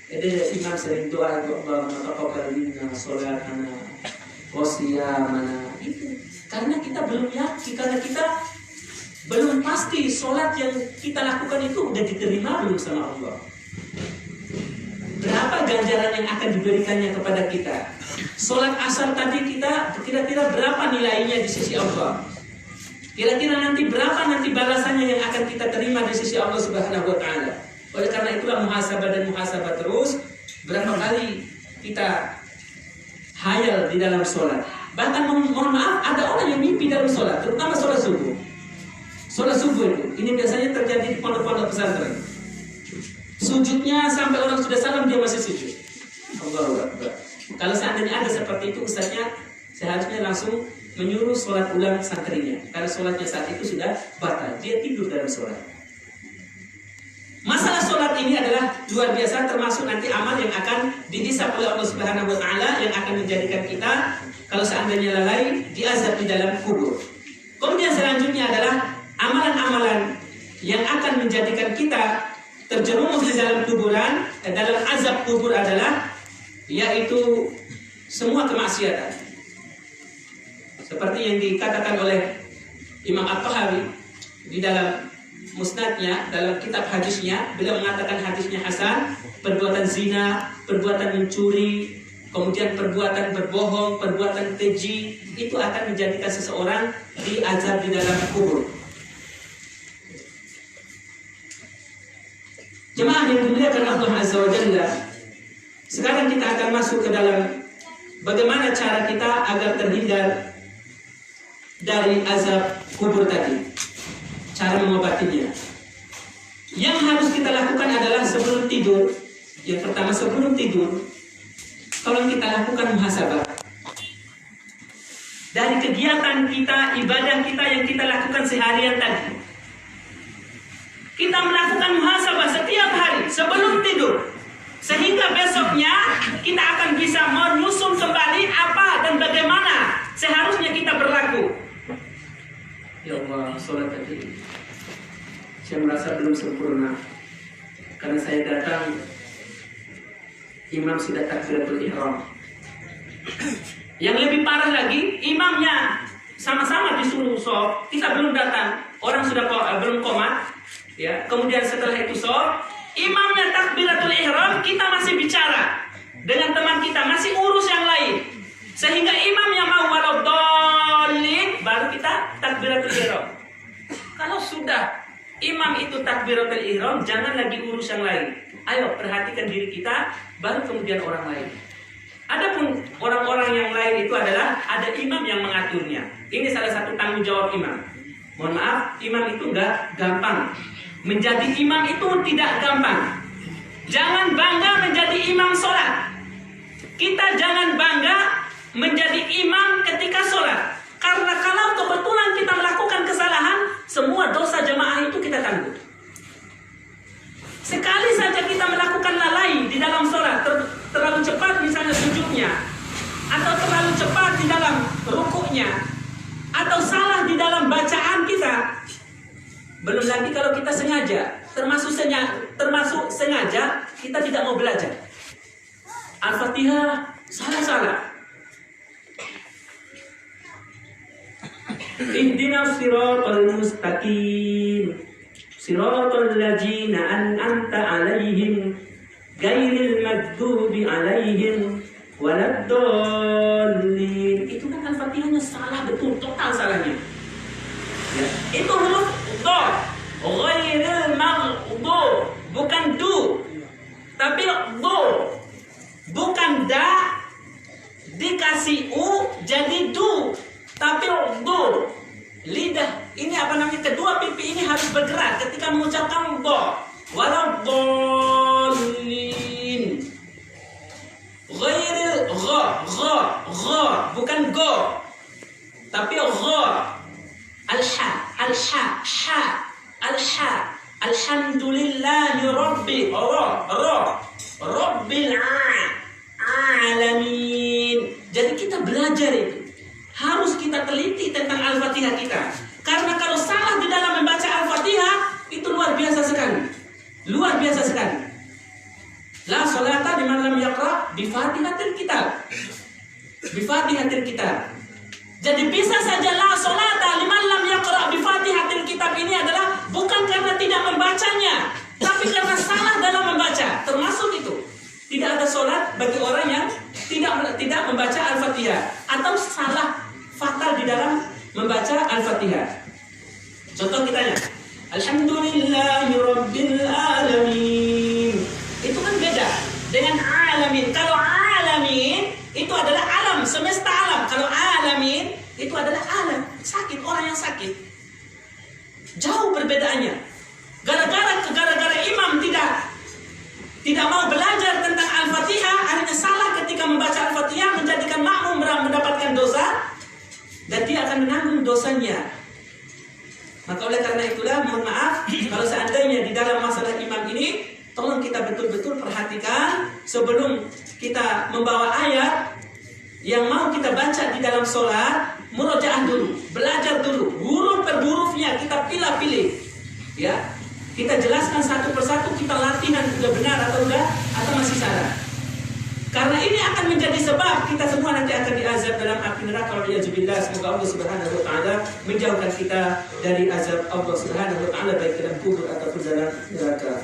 Jadi imam sering doa, Allahumma taqabbal minna sholatana wa shiyamana. Itu karena kita belum yakin, karena kita belum pasti sholat yang kita lakukan itu udah diterima belum sama Allah. Berapa ganjaran yang akan diberikannya kepada kita? Sholat asar tadi kita kira-kira berapa nilainya di sisi Allah? Kira-kira nanti berapa nanti balasannya yang akan kita terima di sisi Allah Subhanahu wa taala? Oleh karena itulah muhasabah dan muhasabah terus. Berapa kali kita hayal di dalam sholat? Bahkan mohon maaf, ada orang yang mimpi dalam sholat, terutama sholat subuh. Sholat subuh ini biasanya terjadi di pondok-pondok pesantren. Sujudnya sampai orang sudah salam dia masih sujud. Allahu Akbar. Kalau seandainya ada seperti itu, ustaznya seharusnya langsung menyuruh sholat ulang santrinya. Karena sholatnya saat itu sudah batal, dia tidur dalam sholat. Masalah sholat ini adalah luar biasa, termasuk nanti amal yang akan dihisab oleh Allah Subhanahu wa taala, yang akan menjadikan kita kalau seandainya lalai diazab di dalam kubur. Kemudian selanjutnya adalah amalan-amalan yang akan menjadikan kita terjerumus di dalam kuburan, dalam azab kubur adalah yaitu semua kemaksiatan. Seperti yang dikatakan oleh Imam At-Tahawi di dalam musnadnya, dalam kitab hadisnya, beliau mengatakan hadisnya hasan, perbuatan zina, perbuatan mencuri, kemudian perbuatan berbohong, perbuatan keji, itu akan menjadikan seseorang diazab di dalam kubur. Jemaah yang dimuliakan Allah Azza wa Jalla, sekarang kita akan masuk ke dalam bagaimana cara kita agar terhindar dari azab kubur tadi. Cara mengobatinya. Yang harus kita lakukan adalah sebelum tidur. Yang pertama, sebelum tidur, tolong kita lakukan muhasabah. Dari kegiatan kita, ibadah kita yang kita lakukan seharian tadi. Kita melakukan muhasabah setiap hari sebelum tidur, sehingga besoknya kita akan bisa menyusun kembali apa dan bagaimana seharusnya kita berlaku. Ya Allah, sholat tadi saya merasa belum sempurna karena saya datang imam sudah takbiratul ihram. Yang lebih parah lagi, imamnya sama-sama disuruh shaf, kita belum datang, orang sudah belum qomat. Ya, kemudian setelah itu sholat, imamnya takbiratul ihram, kita masih bicara dengan teman kita, masih urus yang lain, sehingga imamnya mau waladdallin, baru kita takbiratul ihram. Kalau sudah imam itu takbiratul ihram, jangan lagi urus yang lain. Ayo perhatikan diri kita, baru kemudian orang lain. Adapun orang-orang yang lain itu adalah ada imam yang mengaturnya. Ini salah satu tanggung jawab imam. Mohon maaf, imam itu enggak gampang. Menjadi imam itu tidak gampang. Jangan bangga menjadi imam sholat. Kita jangan bangga menjadi imam ketika sholat. Karena kalau kebetulan kita melakukan kesalahan, semua dosa jemaah itu kita tanggung. Sekali saja kita melakukan lalai di dalam sholat, terlalu cepat misalnya sujudnya, atau terlalu cepat di dalam rukuknya, atau salah di dalam bacaan kita. Belum lagi kalau kita sengaja, termasuk sengaja kita tidak mau belajar. Al-Fatihah salah. Ihdinas siratal mustaqim. Siratal ladzina an'amta 'alaihim ghairil maghdubi alaihim waladdallin. Itu kan Al-Fatihahnya salah betul, total salahnya. Ya, itu huruf do, ghairil maghdub, bukan du. Tapi do. Bukan da dikasih u jadi du, tapi do. Lidah ini apa namanya, kedua pipi ini harus bergerak ketika mengucapkan do. Waladdallin. Ghairil gha, bukan go, tapi gha. Al-ha, alhamdulillahi rabbil alamin. Jadi kita belajar itu. Harus kita teliti tentang Al-Fatihah kita. Karena kalau salah di dalam membaca Al-Fatihah, itu luar biasa sekali. Luar biasa sekali. La sholata liman lam yaqra bi Fatihatil kitab. Jadi bisa saja la sholata liman lam yaqra bi Fatihatil kitab ini adalah bukan karena tidak membacanya, tapi karena salah dalam membaca. Termasuk itu. Tidak ada sholat bagi orang yang tidak membaca Al-Fatihah atau salah fatal di dalam membaca Al-Fatihah. Contoh kitanya, Alhamdulillahi Rabbil Alamin. Itu kan beda dengan alamin. Kalau alamin itu adalah alam, semesta alam. Kalau alamin itu adalah alam, sakit, orang yang sakit. Jauh perbedaannya. Gara-gara imam tidak mau belajar tentang Al-Fatihah, akhirnya salah ketika membaca Al-Fatihah, menjadikan makmum mendapatkan dosa, dan dia akan menanggung dosanya. Maka oleh karena itulah, mohon maaf, kalau seandainya di dalam masalah imam ini, tolong kita betul-betul perhatikan sebelum kita membawa ayat yang mau kita baca di dalam sholat, murojaah dulu, belajar dulu, huruf per hurufnya kita pilih-pilih, ya. Kita jelaskan satu persatu, kita latihan sudah benar atau enggak, atau masih salah. Karena ini akan menjadi sebab kita semua nanti akan diazab dalam api neraka. Waliyadzubillah. Semoga Allah Subhanahu wa taala menjauhkan kita dari azab Allah Subhanahu wa taala baik dalam kubur ataupun dalam neraka.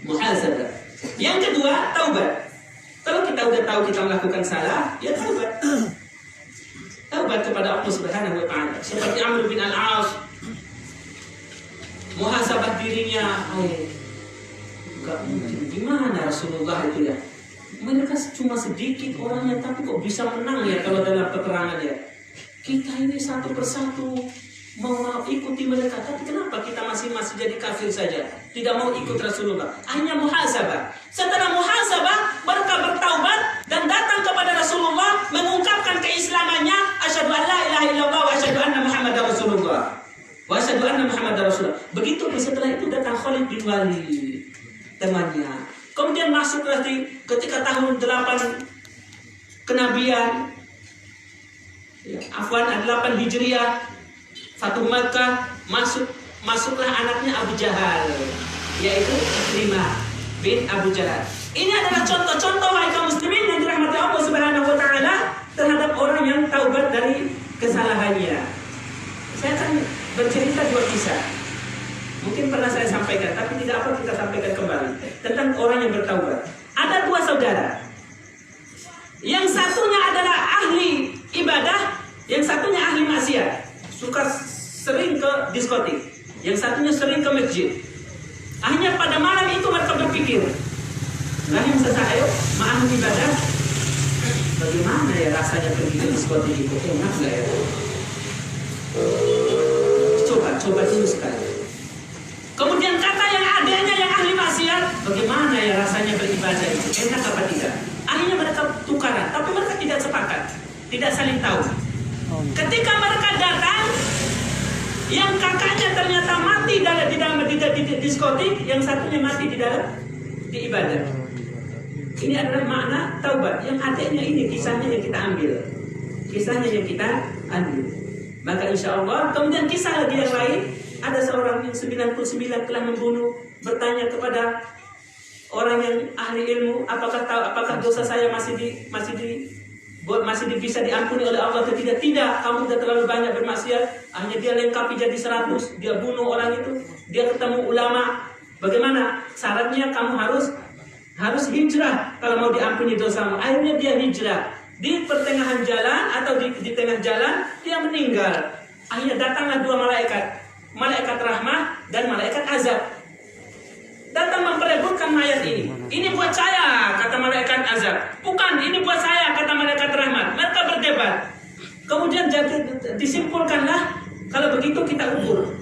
Muhasabah. Yang kedua, taubat. Kalau kita udah tahu kita melakukan salah, ya taubat. Taubat kepada Allah Subhanahu wa taala. Seperti Amr bin Al-As, muhasabah dirinya, enggak mungkin, gimana Rasulullah itu ya, mereka cuma sedikit orangnya tapi kok bisa menang ya kalau dalam peperangan ya. Kita ini satu persatu mau ikuti mereka, tapi kenapa kita masih jadi kafir saja, tidak mau ikut Rasulullah? Hanya muhasabah. Setelah muhasabah, mereka bertaubat dan datang kepada Rasulullah mengungkapkan keislamannya, asyhadu an la ilaha illallah wa asyhadu anna Muhammadar Rasulullah. Wa asyhadu anna Muhammadar Rasulullah. Begitu setelah itu datang Khalid bin Walid, temannya. Kemudian masuk lagi ketika tahun 8 kenabian, ya, Afwan 8 Hijriah, Fatuh Makkah, masuklah anaknya Abu Jahal, yaitu Ikrimah bin Abu Jahal. Ini adalah contoh-contoh kaum muslimin yang dirahmati Allah Subhanahu wa taala terhadap orang yang taubat dari kesalahannya. Saya akan bercerita 2 kisah. Mungkin pernah saya sampaikan, tapi tidak apa kita sampaikan kembali tentang orang yang bertaubat. Ada 2 saudara. Yang satunya adalah ahli ibadah, yang satunya ahli maksiat. Suka sering ke diskotik, yang satunya sering ke masjid. Akhirnya pada malam itu mereka berpikir, Rahim sesayo, maaf ibadah. Bagaimana ya rasanya pergi ke diskotik itu? Enak nggak ya? Coba dulu sekali. Kemudian kata yang adanya yang ahli maksiat, bagaimana ya rasanya beribadah itu? Enak apa tidak? Akhirnya mereka tukaran, tapi mereka tidak sepakat, tidak saling tahu. Ketika mereka datang, yang kakaknya ternyata mati di diskotik, yang satunya mati di dalam di ibadah. Ini adalah makna taubat. Yang adanya ini kisahnya yang kita ambil, kisahnya yang kita ambil. Maka insya Allah, kemudian kisah lagi yang lain. Ada seorang yang 99 telah membunuh, bertanya kepada orang yang ahli ilmu, apakah dosa saya masih bisa diampuni oleh Allah atau tidak? Tidak, kamu sudah terlalu banyak bermaksiat. Hanya dia lengkapi jadi 100, dia bunuh orang itu, dia ketemu ulama. Bagaimana syaratnya? Kamu harus hijrah kalau mau diampuni dosamu. Akhirnya dia hijrah. Di pertengahan jalan atau di tengah jalan dia meninggal. Akhirnya datanglah dua malaikat, malaikat rahmah dan malaikat azab, datang memperebutkan mayat ini. Ini buat saya, kata malaikat azab. Bukan, ini buat saya, kata malaikat rahmat. Mereka berdebat. Kemudian disimpulkanlah, kalau begitu kita ukur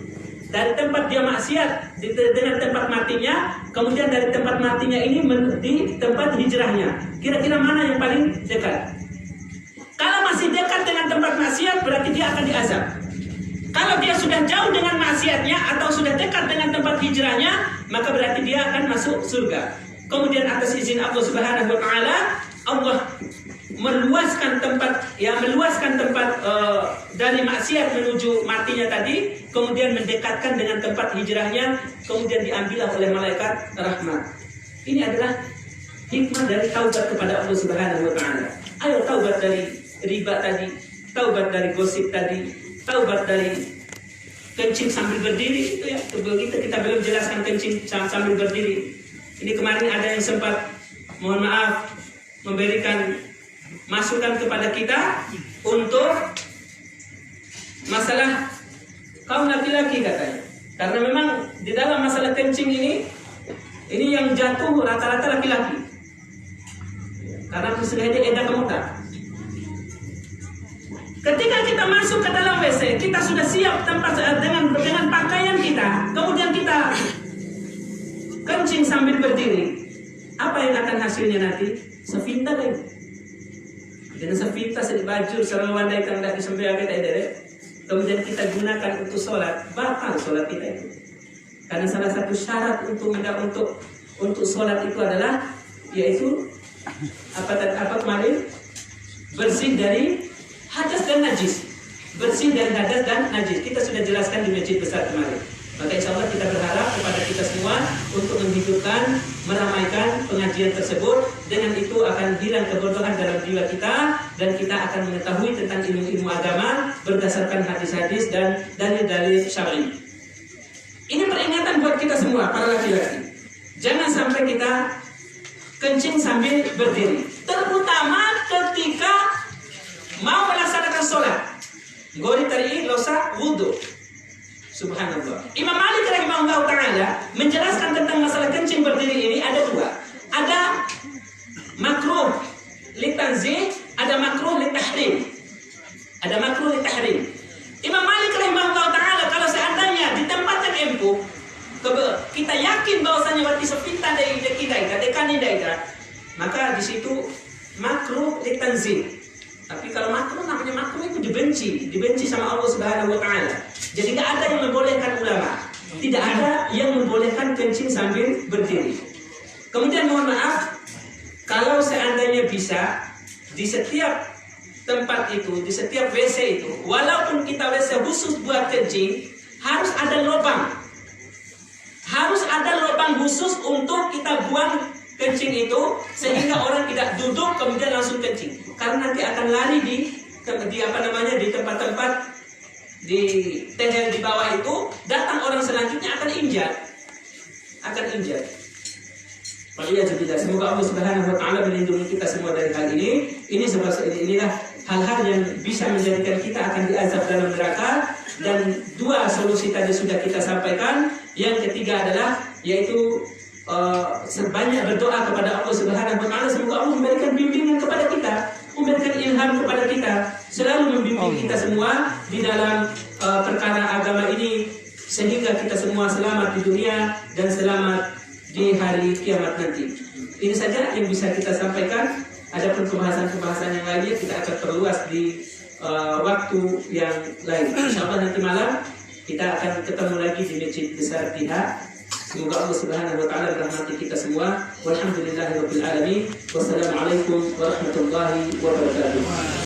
dari tempat dia maksiat dengan tempat matinya, kemudian dari tempat matinya ini di tempat hijrahnya. Kira-kira mana yang paling dekat? Kalau masih dekat dengan tempat maksiat, berarti dia akan diazab. Kalau dia sudah jauh dengan maksiatnya atau sudah dekat dengan tempat hijrahnya, maka berarti dia akan masuk surga. Kemudian atas izin Allah Subhanahu wa taala, Allah meluaskan tempat dari maksiat menuju matinya tadi, kemudian mendekatkan dengan tempat hijrahnya, kemudian diambil oleh malaikat rahmat. Ini adalah hikmah dari taubat kepada Allah Subhanahu wa taala. Ayo taubat dari riba tadi, taubat dari gosip tadi, taubat dari kencing sambil berdiri itu ya. Begitu kita belum jelaskan kencing sambil berdiri. Ini kemarin ada yang sempat, mohon maaf, memberikan masukan kepada kita untuk masalah kaum laki-laki katanya. Karena memang di dalam masalah kencing ini yang jatuh rata-rata laki-laki. Karena sengaja edah kemuka. Ketika kita masuk ke dalam WC, kita sudah siap tempat dengan pakaian kita, kemudian kita kencing sambil berdiri. Apa yang akan hasilnya nanti? Sefinta kan? Dengan sefinta, sedibajur, serawan dari tanda disembah kita ini. Kemudian kita gunakan untuk sholat, batal sholat kita itu. Karena salah satu syarat untuk sholat itu adalah, yaitu apa kemarin? Bersih dari hadas dan najis. Bersih dari hadas dan najis. Kita sudah jelaskan di masjid besar kemarin. Maka insya Allah kita berharap kepada kita semua untuk menghidupkan, meramaikan pengajian tersebut. Dengan itu akan hilang kebodohan dalam jiwa kita, dan kita akan mengetahui tentang ilmu-ilmu agama berdasarkan hadis-hadis dan dalil-dalil syar'i. Ini peringatan buat kita semua, para laki-laki. Jangan sampai kita kencing sambil berdiri. Terutama ketika mau melaksanakan sholat. Gori tari losa wudu. Subhanallah. Imam Malik rahimahullah ta'ala menjelaskan tentang masalah kencing berdiri ini ada dua. Ada makruh litanzih, ada makruh litahrim. Ada makruh litahrim. Imam Malik rahimahullah ta'ala kalau seandainya di tempat yang empuk, kita yakin bahwasanya waktu sepinta dari kita dekan daerah, maka di situ makruh litanzih. Tapi kalau makruh, namanya makruh itu dibenci sama Allah Subhanahu wa taala. Jadi tidak ada yang membolehkan ulama, tidak ada yang membolehkan kencing sambil berdiri. Kemudian mohon maaf, kalau seandainya bisa di setiap tempat itu, di setiap WC itu, walaupun kita WC khusus buat kencing, harus ada lubang. Harus ada lubang khusus untuk kita buang kencing itu, sehingga orang tidak duduk kemudian langsung kencing. Karena nanti akan lari di tempat-tempat di tehel di bawah itu, datang orang selanjutnya akan injak. Waliyadzubillah. Semoga Allah Subhanahu wa taala melindungi kita semua dari hal ini. Inilah hal-hal yang bisa menjadikan kita akan diazab dalam neraka. Dan dua solusi tadi sudah kita sampaikan. Yang ketiga adalah yaitu sebanyak berdoa kepada Allah Subhanahu wa taala, semoga Allah memberikan bimbingan kepada kita, memberikan ilham kepada kita, selalu membimbing kita semua di dalam perkara agama ini, sehingga kita semua selamat di dunia dan selamat di hari kiamat nanti. Ini saja yang bisa kita sampaikan. Adapun pembahasan-pembahasan yang lainnya kita akan perluas di waktu yang lain. Insyaallah nanti malam kita akan ketemu lagi di Masjid Besar Biha. Semoga Allah Subhanahu wa taala merahmati kita semua. Walhamdulillahirabbil alamin. Wassalamualaikum warahmatullahi wabarakatuh.